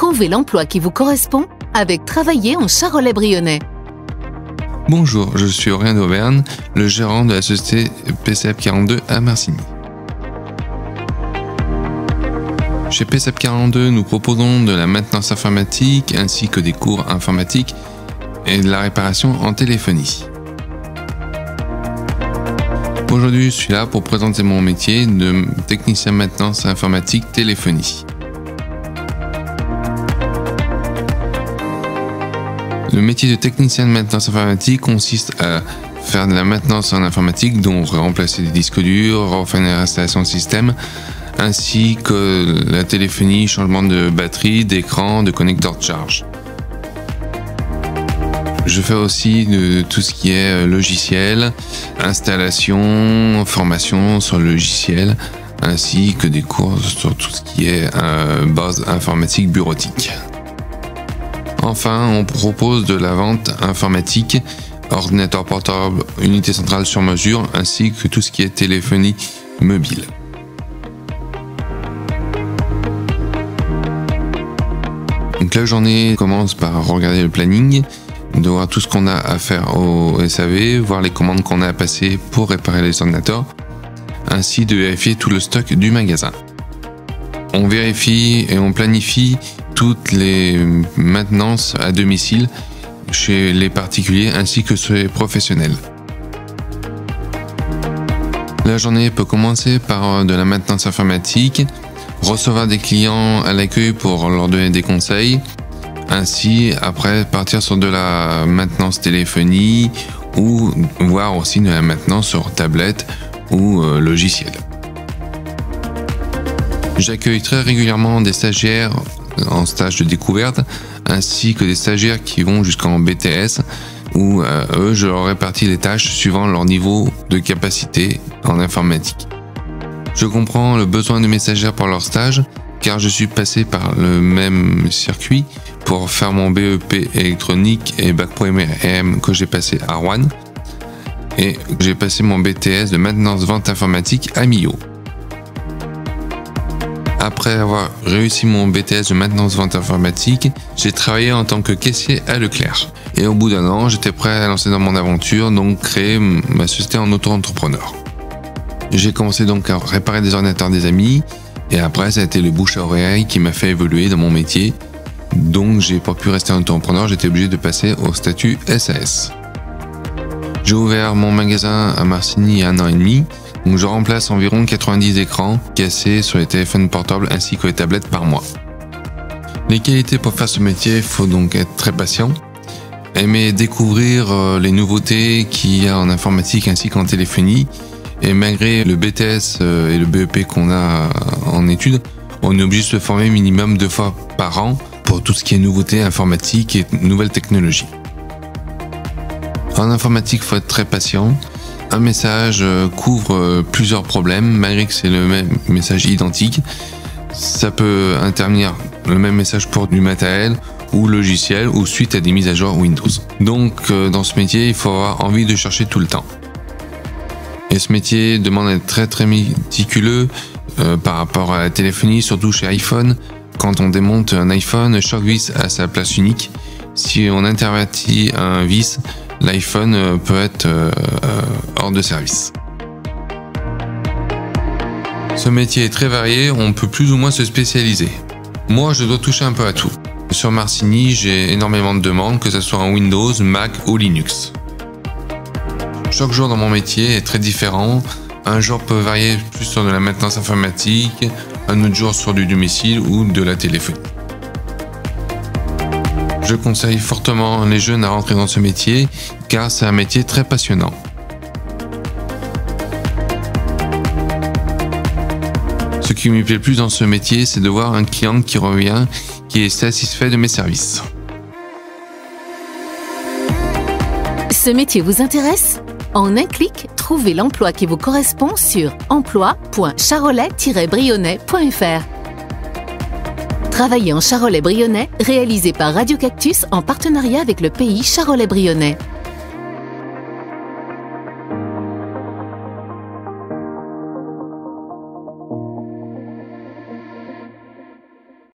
Trouvez l'emploi qui vous correspond avec Travailler en Charolais-Brionnais. Bonjour, je suis Aurélien d'Auvergne, le gérant de la société PCAP42 à Marcigny. Chez PCAP42, nous proposons de la maintenance informatique ainsi que des cours informatiques et de la réparation en téléphonie. Aujourd'hui, je suis là pour présenter mon métier de technicien maintenance informatique téléphonie. Le métier de technicien de maintenance informatique consiste à faire de la maintenance en informatique, donc remplacer des disques durs, refaire une installation de système, ainsi que la téléphonie, changement de batterie, d'écran, de connecteur de charge. Je fais aussi de tout ce qui est logiciel, installation, formation sur le logiciel, ainsi que des cours sur tout ce qui est base informatique bureautique. Enfin, on propose de la vente informatique, ordinateur portable, unité centrale sur mesure, ainsi que tout ce qui est téléphonie mobile. Donc la journée commence par regarder le planning, de voir tout ce qu'on a à faire au SAV, voir les commandes qu'on a à passer pour réparer les ordinateurs, ainsi de vérifier tout le stock du magasin. On vérifie et on planifie toutes les maintenances à domicile chez les particuliers ainsi que chez les professionnels. La journée peut commencer par de la maintenance informatique, recevoir des clients à l'accueil pour leur donner des conseils, ainsi après partir sur de la maintenance téléphonie ou voir aussi de la maintenance sur tablette ou logiciel. J'accueille très régulièrement des stagiaires en stage de découverte, ainsi que des stagiaires qui vont jusqu'en BTS, où eux, je leur répartis les tâches suivant leur niveau de capacité en informatique. Je comprends le besoin de mes stagiaires pour leur stage, car je suis passé par le même circuit pour faire mon BEP électronique et Bac Pro MM que j'ai passé à Rouen, et j'ai passé mon BTS de maintenance vente informatique à Millau. Après avoir réussi mon BTS de maintenance vente informatique, j'ai travaillé en tant que caissier à Leclerc. Et au bout d'un an, j'étais prêt à lancer dans mon aventure, donc créer ma société en auto-entrepreneur. J'ai commencé donc à réparer des ordinateurs des amis, et après ça a été le bouche à oreille qui m'a fait évoluer dans mon métier. Donc j'ai pas pu rester en auto-entrepreneur, j'étais obligé de passer au statut SAS. J'ai ouvert mon magasin à Marcigny il y a 1 an et demi. Donc je remplace environ 90 écrans cassés sur les téléphones portables ainsi que les tablettes par mois. Les qualités pour faire ce métier, il faut donc être très patient, aimer découvrir les nouveautés qu'il y a en informatique ainsi qu'en téléphonie, et malgré le BTS et le BEP qu'on a en études, on est obligé de se former minimum 2 fois par an pour tout ce qui est nouveautés informatiques et nouvelles technologies. En informatique, il faut être très patient. Un message couvre plusieurs problèmes, malgré que c'est le même message identique. Ça peut intervenir le même message pour du matériel ou logiciel ou suite à des mises à jour Windows. Donc dans ce métier, il faut avoir envie de chercher tout le temps. Et ce métier demande d'être très méticuleux par rapport à la téléphonie, surtout chez iPhone. Quand on démonte un iPhone, chaque vis a sa place unique. Si on intervertit un vis, l'iPhone peut être hors de service. Ce métier est très varié, on peut plus ou moins se spécialiser. Moi, je dois toucher un peu à tout. Sur Marcigny, j'ai énormément de demandes, que ce soit en Windows, Mac ou Linux. Chaque jour dans mon métier est très différent. Un jour peut varier plus sur de la maintenance informatique, un autre jour sur du domicile ou de la téléphonie. Je conseille fortement les jeunes à rentrer dans ce métier car c'est un métier très passionnant. Ce qui me plaît le plus dans ce métier, c'est de voir un client qui revient, qui est satisfait de mes services. Ce métier vous intéresse ? En un clic, trouvez l'emploi qui vous correspond sur emploi.charolais-brionnais.fr. Travailler en Charolais-Brionnais, réalisé par Radio Cactus en partenariat avec le pays Charolais-Brionnais.